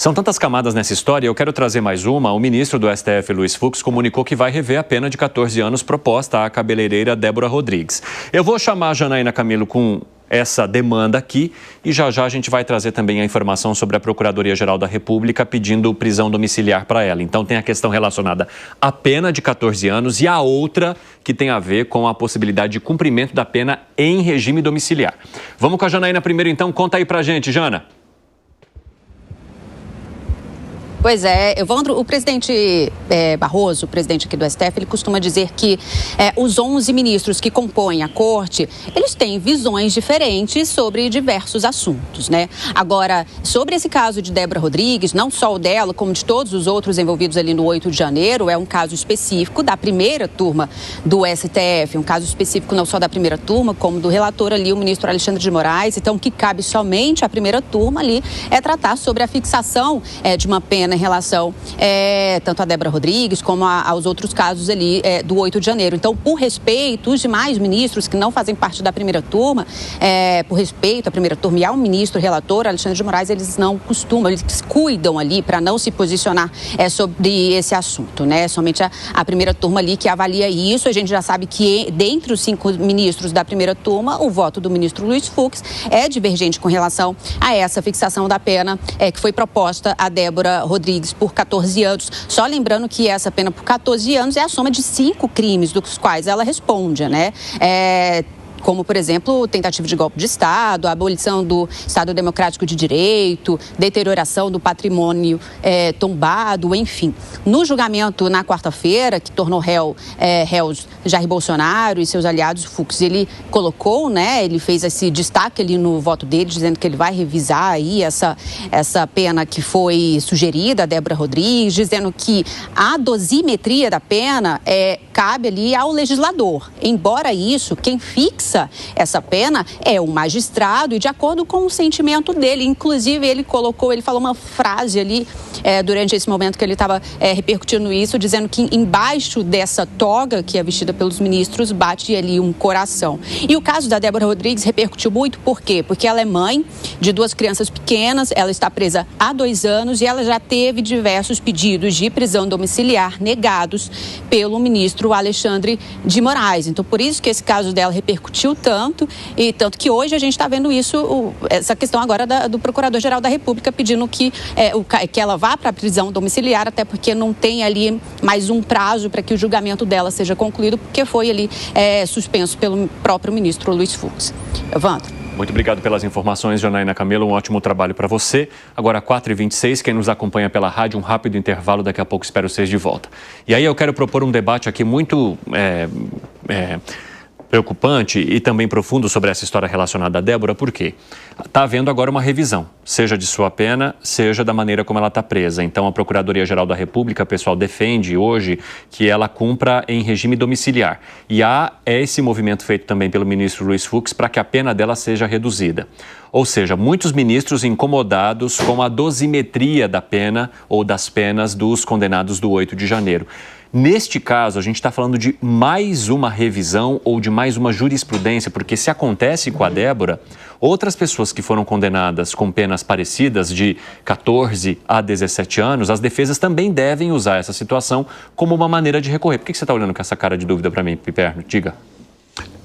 São tantas camadas nessa história, eu quero trazer mais uma. O ministro do STF, Luiz Fux, comunicou que vai rever a pena de 14 anos proposta à cabeleireira Débora Rodrigues. Eu vou chamar a Janaína Camilo com essa demanda aqui e já a gente vai trazer também a informação sobre a Procuradoria-Geral da República pedindo prisão domiciliar para ela. Então tem a questão relacionada à pena de 14 anos e a outra que tem a ver com a possibilidade de cumprimento da pena em regime domiciliar. Vamos com a Janaína primeiro então, conta aí pra gente, Jana. Pois é, Evandro, o presidente Barroso, o presidente aqui do STF, ele costuma dizer que os 11 ministros que compõem a corte, eles têm visões diferentes sobre diversos assuntos, né? Agora, sobre esse caso de Débora Rodrigues, não só o dela, como de todos os outros envolvidos ali no 8 de janeiro, é um caso específico da primeira turma do STF, um caso específico não só da primeira turma, como do relator ali, o ministro Alexandre de Moraes. Então, o que cabe somente à primeira turma ali é tratar sobre a fixação de uma pena em relação tanto a Débora Rodrigues como aos outros casos ali do 8 de janeiro. Então, por respeito, os demais ministros que não fazem parte da primeira turma, por respeito à primeira turma e ao ministro relator, Alexandre de Moraes, eles não costumam, eles cuidam ali para não se posicionar sobre esse assunto, né? Somente a primeira turma ali que avalia isso. A gente já sabe que dentre os 5 ministros da primeira turma, o voto do ministro Luiz Fux é divergente com relação a essa fixação da pena que foi proposta a Débora Rodrigues por 14 anos. Só lembrando que essa pena por 14 anos é a soma de 5 crimes dos quais ela responde, né? Como, por exemplo, tentativa de golpe de Estado, a abolição do Estado Democrático de Direito, deterioração do patrimônio tombado, enfim. No julgamento na quarta-feira, que tornou réus Jair Bolsonaro e seus aliados, o Fux, ele colocou, né, ele fez esse destaque ali no voto dele, dizendo que ele vai revisar aí essa pena que foi sugerida a Débora Rodrigues, dizendo que a dosimetria da pena cabe ali ao legislador. Embora isso, quem fixa essa pena é o magistrado e de acordo com o sentimento dele. Inclusive, ele falou uma frase ali durante esse momento que ele estava repercutindo isso, dizendo que embaixo dessa toga que é vestida pelos ministros bate ali um coração. E o caso da Débora Rodrigues repercutiu muito, por quê? Porque ela é mãe de 2 crianças pequenas, ela está presa há 2 anos e ela já teve diversos pedidos de prisão domiciliar negados pelo ministro Alexandre de Moraes. Então, por isso que esse caso dela repercutiu tanto, e tanto que hoje a gente está vendo isso, essa questão agora do Procurador-Geral da República pedindo que ela vá para a prisão domiciliar, até porque não tem ali mais um prazo para que o julgamento dela seja concluído, porque foi ali suspenso pelo próprio ministro Luiz Fux. Evandro. Muito obrigado pelas informações, Janaína Camilo. Um ótimo trabalho para você. Agora, 4h26, quem nos acompanha pela rádio, um rápido intervalo. Daqui a pouco espero vocês de volta. E aí eu quero propor um debate aqui muito preocupante e também profundo sobre essa história relacionada a Débora, porque está havendo agora uma revisão, seja de sua pena, seja da maneira como ela está presa. Então, a Procuradoria-Geral da República, pessoal, defende hoje que ela cumpra em regime domiciliar. E há esse movimento feito também pelo ministro Luiz Fux para que a pena dela seja reduzida. Ou seja, muitos ministros incomodados com a dosimetria da pena ou das penas dos condenados do 8 de janeiro. Neste caso, a gente está falando de mais uma revisão ou de mais uma jurisprudência, porque se acontece com a Débora, outras pessoas que foram condenadas com penas parecidas de 14 a 17 anos, as defesas também devem usar essa situação como uma maneira de recorrer. Por que você está olhando com essa cara de dúvida para mim, Piperno? Diga.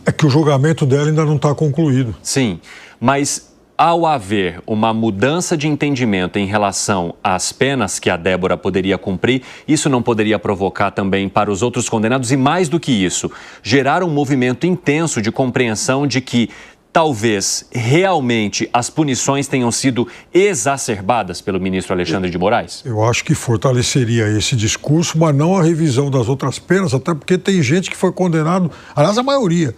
É que o julgamento dela ainda não está concluído. Sim, mas ao haver uma mudança de entendimento em relação às penas que a Débora poderia cumprir, isso não poderia provocar também para os outros condenados e, mais do que isso, gerar um movimento intenso de compreensão de que talvez realmente as punições tenham sido exacerbadas pelo ministro Alexandre de Moraes? Eu acho que fortaleceria esse discurso, mas não a revisão das outras penas, até porque tem gente que foi condenado, aliás, a maioria,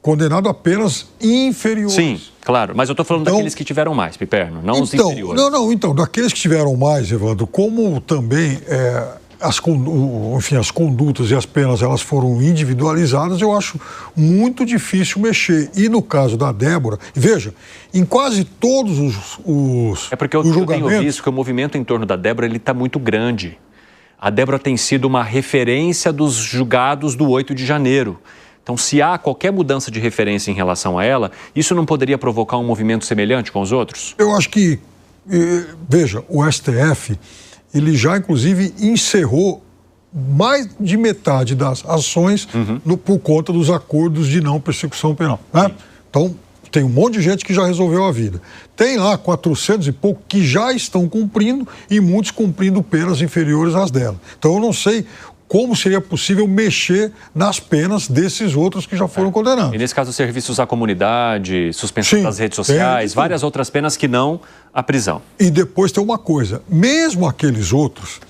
condenado a penas inferiores. Sim, claro, mas eu estou falando daqueles que tiveram mais, Piperno, não os inferiores. Então, daqueles que tiveram mais, Evandro, como também as condutas e as penas elas foram individualizadas, eu acho muito difícil mexer. E no caso da Débora, veja, em quase todos os É porque eu tenho visto que o movimento em torno da Débora está muito grande. A Débora tem sido uma referência dos julgados do 8 de janeiro. Então, se há qualquer mudança de referência em relação a ela, isso não poderia provocar um movimento semelhante com os outros? Eu acho que veja, o STF, ele já inclusive encerrou mais de metade das ações por conta dos acordos de não persecução penal, né? Então, tem um monte de gente que já resolveu a vida. Tem lá 400 e pouco que já estão cumprindo e muitos cumprindo penas inferiores às dela. Então, eu não sei como seria possível mexer nas penas desses outros que já foram condenados. E nesse caso, serviços à comunidade, suspensão das redes sociais, várias outras penas que não a prisão. E depois tem uma coisa, mesmo aqueles outros,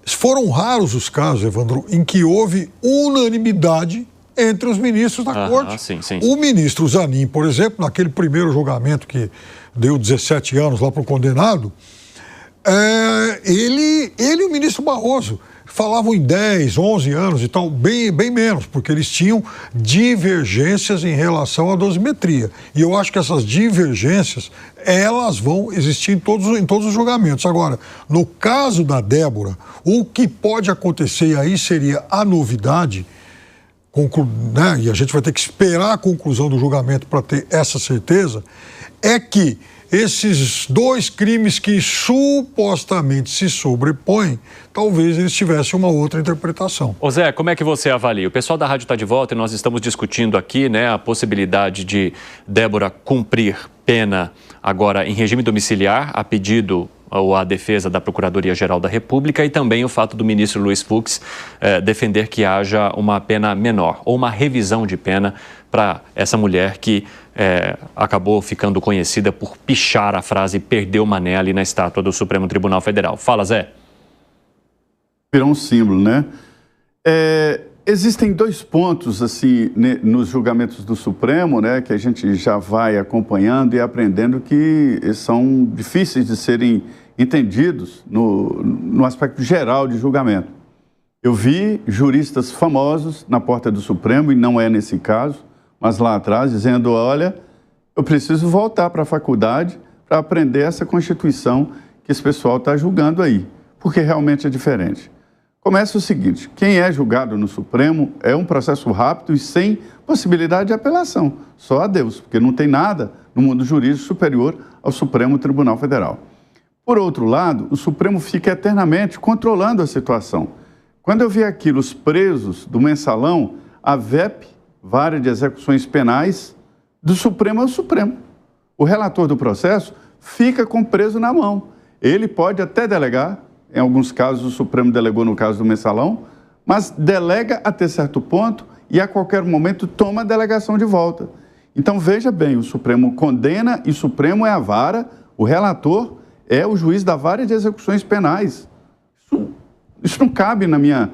foram raros os casos, Evandro, em que houve unanimidade entre os ministros da corte. Sim. O ministro Zanin, por exemplo, naquele primeiro julgamento que deu 17 anos lá para o condenado, ele e o ministro Barroso falavam em 10, 11 anos e tal, bem menos, porque eles tinham divergências em relação à dosimetria. E eu acho que essas divergências, elas vão existir em todos os julgamentos. Agora, no caso da Débora, o que pode acontecer, e aí seria a novidade, né, e a gente vai ter que esperar a conclusão do julgamento para ter essa certeza, é que esses dois crimes que supostamente se sobrepõem, talvez eles tivessem uma outra interpretação. Ô Zé, como é que você avalia? O pessoal da rádio está de volta e nós estamos discutindo aqui, né, a possibilidade de Débora cumprir pena agora em regime domiciliar, a pedido ou a defesa da Procuradoria-Geral da República, e também o fato do ministro Luiz Fux defender que haja uma pena menor ou uma revisão de pena para essa mulher que acabou ficando conhecida por pichar a frase "perdeu Mané" ali na estátua do Supremo Tribunal Federal. Fala, Zé. Virou um símbolo, né? Existem dois pontos, assim, nos julgamentos do Supremo, né, que a gente já vai acompanhando e aprendendo que são difíceis de serem entendidos no aspecto geral de julgamento. Eu vi juristas famosos na porta do Supremo, e não é nesse caso, mas lá atrás, dizendo, olha, eu preciso voltar para a faculdade para aprender essa Constituição que esse pessoal está julgando aí, porque realmente é diferente. Começa o seguinte, quem é julgado no Supremo é um processo rápido e sem possibilidade de apelação, só a Deus, porque não tem nada no mundo jurídico superior ao Supremo Tribunal Federal. Por outro lado, o Supremo fica eternamente controlando a situação. Quando eu vi aqui os presos do mensalão, a VEP, Vara de Execuções Penais, do Supremo é o Supremo. O relator do processo fica com o preso na mão. Ele pode até delegar, em alguns casos o Supremo delegou no caso do mensalão, mas delega até certo ponto e a qualquer momento toma a delegação de volta. Então veja bem, o Supremo condena e o Supremo é a vara, o relator é o juiz da Vara de Execuções Penais. Isso não cabe na minha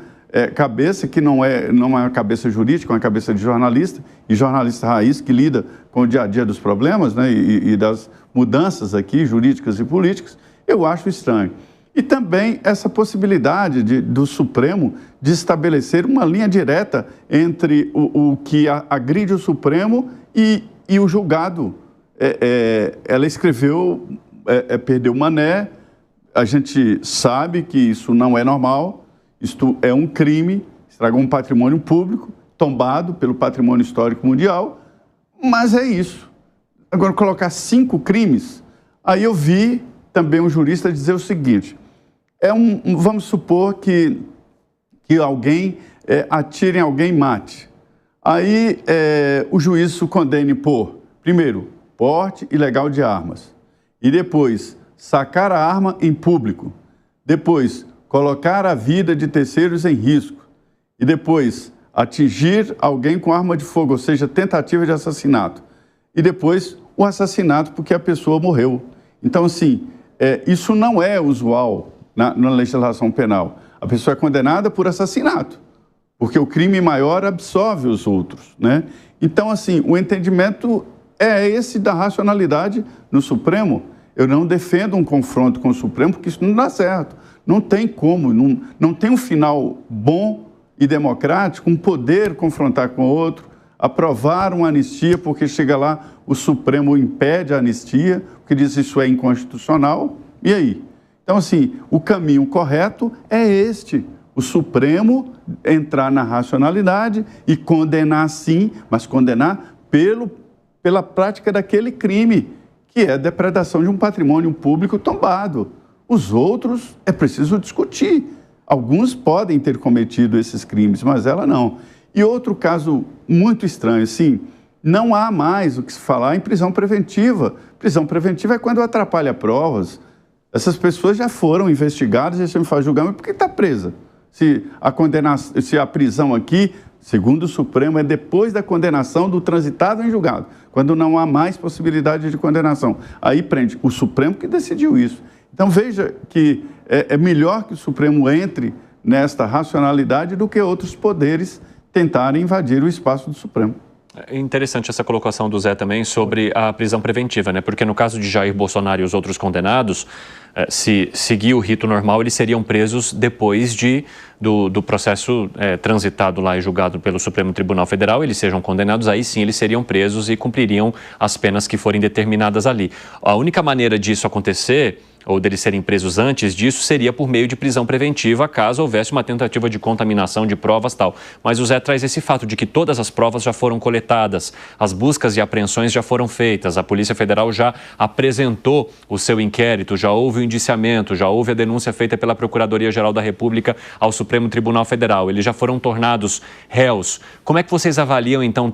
cabeça, que não é uma cabeça jurídica, é uma cabeça de jornalista, e jornalista raiz que lida com o dia a dia dos problemas, né, e das mudanças aqui, jurídicas e políticas. Eu acho estranho. E também essa possibilidade do Supremo de estabelecer uma linha direta entre o que agride o Supremo e o julgado. Ela escreveu, perdeu Mané, a gente sabe que isso não é normal, isto é um crime, estragou um patrimônio público, tombado pelo patrimônio histórico mundial, mas é isso. Agora, colocar 5 crimes, aí eu vi também um jurista dizer o seguinte, vamos supor que alguém atire em alguém e mate. Aí o juiz o condene por, primeiro, porte ilegal de armas. E depois, sacar a arma em público. Depois, colocar a vida de terceiros em risco. E depois, atingir alguém com arma de fogo, ou seja, tentativa de assassinato. E depois, o assassinato porque a pessoa morreu. Então, assim, isso não é usual na legislação penal. A pessoa é condenada por assassinato, porque o crime maior absorve os outros, né? Então, assim, o entendimento é esse da racionalidade no Supremo. Eu não defendo um confronto com o Supremo, porque isso não dá certo. Não tem como, não tem um final bom e democrático, um poder confrontar com o outro, aprovar uma anistia, porque chega lá, o Supremo impede a anistia, porque diz que isso é inconstitucional, e aí? Então, assim, o caminho correto é este, o Supremo entrar na racionalidade e condenar sim, mas condenar pela prática daquele crime, que é a depredação de um patrimônio público tombado. Os outros é preciso discutir. Alguns podem ter cometido esses crimes, mas ela não. E outro caso muito estranho, sim, não há mais o que se falar em prisão preventiva. Prisão preventiva é quando atrapalha provas. Essas pessoas já foram investigadas, já se me faz julgamento, por que está presa? Se a prisão aqui, segundo o Supremo, é depois da condenação do transitado em julgado, quando não há mais possibilidade de condenação. Aí prende o Supremo que decidiu isso. Então veja que é melhor que o Supremo entre nesta racionalidade do que outros poderes tentarem invadir o espaço do Supremo. É interessante essa colocação do Zé também sobre a prisão preventiva, né? Porque no caso de Jair Bolsonaro e os outros condenados, se seguir o rito normal, eles seriam presos depois do processo transitado lá e julgado pelo Supremo Tribunal Federal, eles sejam condenados, aí sim eles seriam presos e cumpririam as penas que forem determinadas ali. A única maneira disso acontecer, ou deles serem presos antes disso, seria por meio de prisão preventiva, caso houvesse uma tentativa de contaminação de provas e tal. Mas o Zé traz esse fato de que todas as provas já foram coletadas, as buscas e apreensões já foram feitas, a Polícia Federal já apresentou o seu inquérito, já houve o indiciamento, já houve a denúncia feita pela Procuradoria-Geral da República ao Supremo Tribunal Federal, eles já foram tornados réus. Como é que vocês avaliam, então,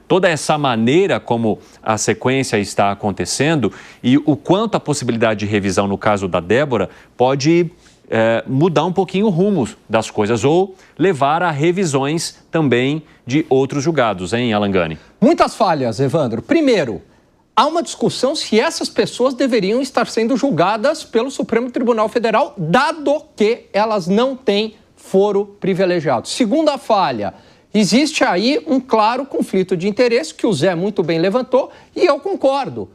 toda essa maneira como a sequência está acontecendo e o quanto a possibilidade de revisão no caso da Débora pode mudar um pouquinho o rumo das coisas ou levar a revisões também de outros julgados, hein, Alan Gani? Muitas falhas, Evandro. Primeiro, há uma discussão se essas pessoas deveriam estar sendo julgadas pelo Supremo Tribunal Federal, dado que elas não têm foro privilegiado. Segunda falha, existe aí um claro conflito de interesse que o Zé muito bem levantou e eu concordo.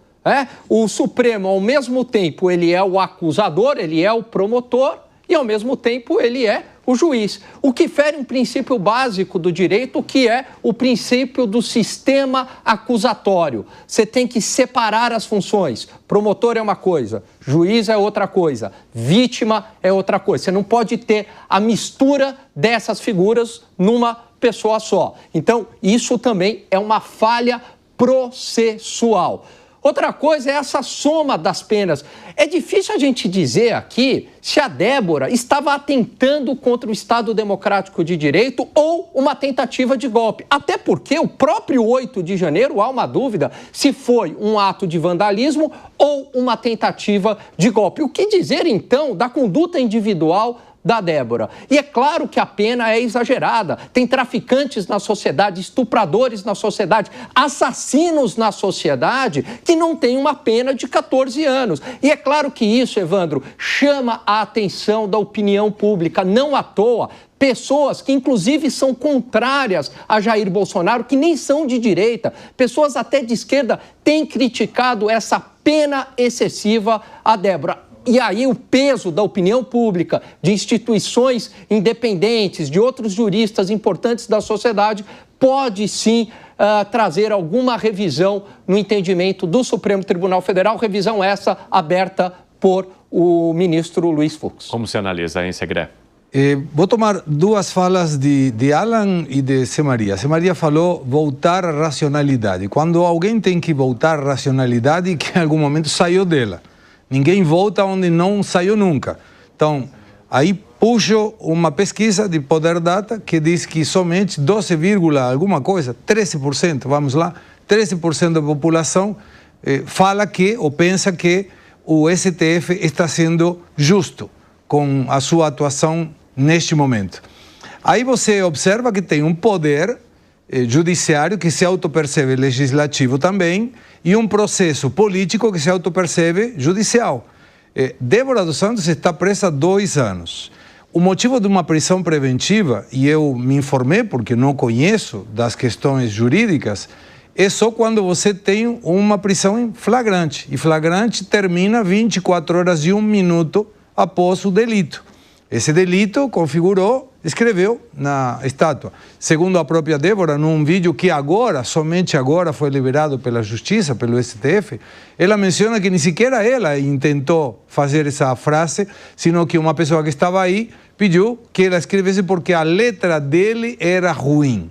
O Supremo, ao mesmo tempo, ele é o acusador, ele é o promotor e, ao mesmo tempo, ele é o juiz. O que fere um princípio básico do direito, que é o princípio do sistema acusatório. Você tem que separar as funções. Promotor é uma coisa, juiz é outra coisa, vítima é outra coisa. Você não pode ter a mistura dessas figuras numa pessoa só. Então, isso também é uma falha processual. Outra coisa é essa soma das penas. É difícil a gente dizer aqui se a Débora estava atentando contra o Estado Democrático de Direito ou uma tentativa de golpe. Até porque o próprio 8 de janeiro há uma dúvida se foi um ato de vandalismo ou uma tentativa de golpe. O que dizer, então, da conduta individual da Débora? E é claro que a pena é exagerada. Tem traficantes na sociedade, estupradores na sociedade, assassinos na sociedade que não têm uma pena de 14 anos. E é claro que isso, Evandro, chama a atenção da opinião pública. Não à toa, pessoas que inclusive são contrárias a Jair Bolsonaro, que nem são de direita, pessoas até de esquerda, têm criticado essa pena excessiva a Débora. E aí o peso da opinião pública, de instituições independentes, de outros juristas importantes da sociedade, pode sim trazer alguma revisão no entendimento do Supremo Tribunal Federal, revisão essa aberta por o ministro Luiz Fux. Como se analisa, hein, Segré? Vou tomar duas falas de Alan e de Zé Maria. Zé Maria falou voltar à racionalidade. Quando alguém tem que voltar à racionalidade, que em algum momento saiu dela. Ninguém volta onde não saiu nunca. Então, aí puxo uma pesquisa de Poder Data que diz que somente 12, alguma coisa, 13%, vamos lá, 13% da população fala que ou pensa que o STF está sendo justo com a sua atuação neste momento. Aí você observa que tem um poder judiciário que se autopercebe legislativo também e um processo político que se autopercebe judicial. Débora dos Santos está presa há 2 anos. O motivo de uma prisão preventiva, e eu me informei porque não conheço das questões jurídicas, é só quando você tem uma prisão em flagrante. E flagrante termina 24 horas e 1 minuto após o delito. Esse delito configurou, escreveu na estátua. Segundo a própria Débora, num vídeo que agora, somente agora, foi liberado pela Justiça, pelo STF, ela menciona que nem sequer ela intentou fazer essa frase, sino que uma pessoa que estava aí pediu que ela escrevesse porque a letra dele era ruim.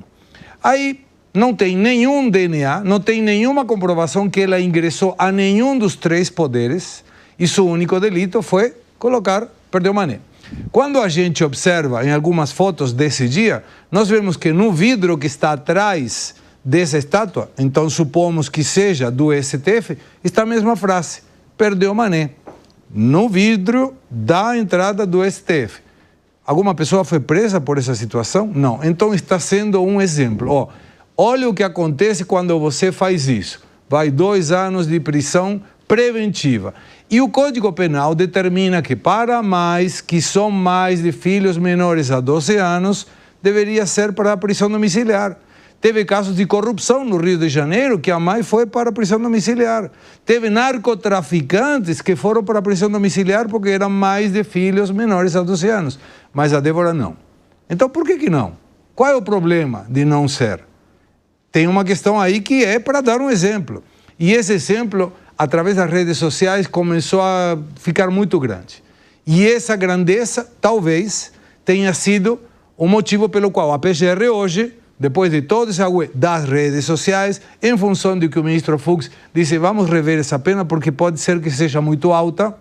Aí não tem nenhum DNA, não tem nenhuma comprovação que ela ingressou a nenhum dos 3 poderes e seu único delito foi perdeu Mané. Quando a gente observa em algumas fotos desse dia, nós vemos que no vidro que está atrás dessa estátua, então supomos que seja do STF, está a mesma frase, perdeu Mané, no vidro da entrada do STF. Alguma pessoa foi presa por essa situação? Não. Então está sendo um exemplo. Olha o que acontece quando você faz isso. Vai 2 anos de prisão preventiva. E o Código Penal determina que para mães que são mais de filhos menores a 12 anos, deveria ser para a prisão domiciliar. Teve casos de corrupção no Rio de Janeiro, que a mãe foi para a prisão domiciliar. Teve narcotraficantes que foram para a prisão domiciliar porque eram mais de filhos menores a 12 anos. Mas a Débora não. Então, por que não? Qual é o problema de não ser? Tem uma questão aí que é para dar um exemplo. E esse exemplo, através das redes sociais, começou a ficar muito grande. E essa grandeza, talvez, tenha sido o motivo pelo qual a PGR hoje, depois de todo esse agüe das redes sociais, em função de que o ministro Fux disse vamos rever essa pena porque pode ser que seja muito alta,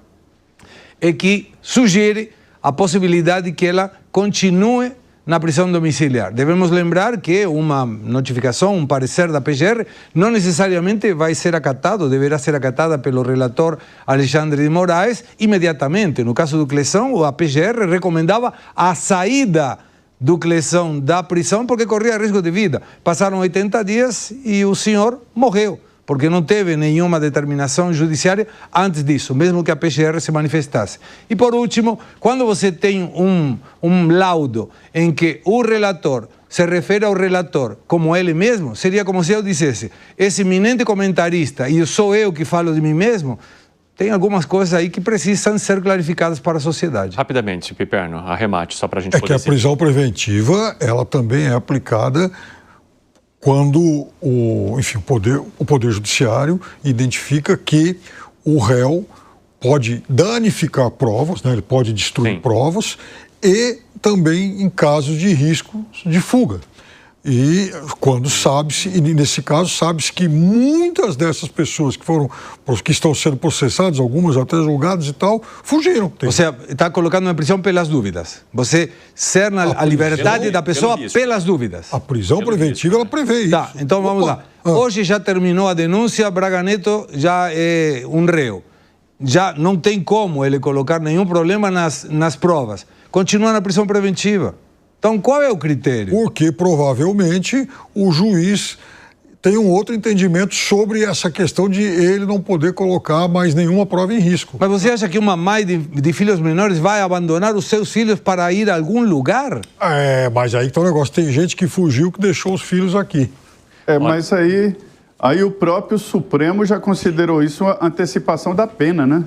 é que sugere a possibilidade de que ela continue na prisão domiciliar. Devemos lembrar que uma notificação, um parecer da PGR, não necessariamente vai ser acatado, deverá ser acatada pelo relator Alexandre de Moraes imediatamente. No caso do Clesson, a PGR recomendava a saída do Clesson da prisão porque corria risco de vida. Passaram 80 dias e o senhor morreu, porque não teve nenhuma determinação judiciária antes disso, mesmo que a PGR se manifestasse. E por último, quando você tem um laudo em que o relator se refere ao relator como ele mesmo, seria como se eu dissesse, esse eminente comentarista, e sou eu que falo de mim mesmo, tem algumas coisas aí que precisam ser clarificadas para a sociedade. Rapidamente, Piperno, arremate, só para a gente poder... É que a prisão preventiva, ela também é aplicada quando o Poder Judiciário identifica que o réu pode danificar provas, né? Ele pode destruir provas e também em casos de risco de fuga. E quando sabe-se, e nesse caso sabe-se que muitas dessas pessoas que estão sendo processadas, algumas até julgadas e tal, fugiram. Você está colocando na prisão pelas dúvidas. Você cerna a liberdade da pessoa pelas dúvidas. A prisão preventiva, ela prevê isso. Tá, então vamos lá. Hoje já terminou a denúncia, Braga Neto já é um réu. Já não tem como ele colocar nenhum problema nas provas. Continua na prisão preventiva. Então, qual é o critério? Porque, provavelmente, o juiz tem um outro entendimento sobre essa questão de ele não poder colocar mais nenhuma prova em risco. Mas você acha que uma mãe de filhos menores vai abandonar os seus filhos para ir a algum lugar? Mas aí que tá o negócio. Tem gente que fugiu que deixou os filhos aqui. Mas aí o próprio Supremo já considerou isso uma antecipação da pena, né?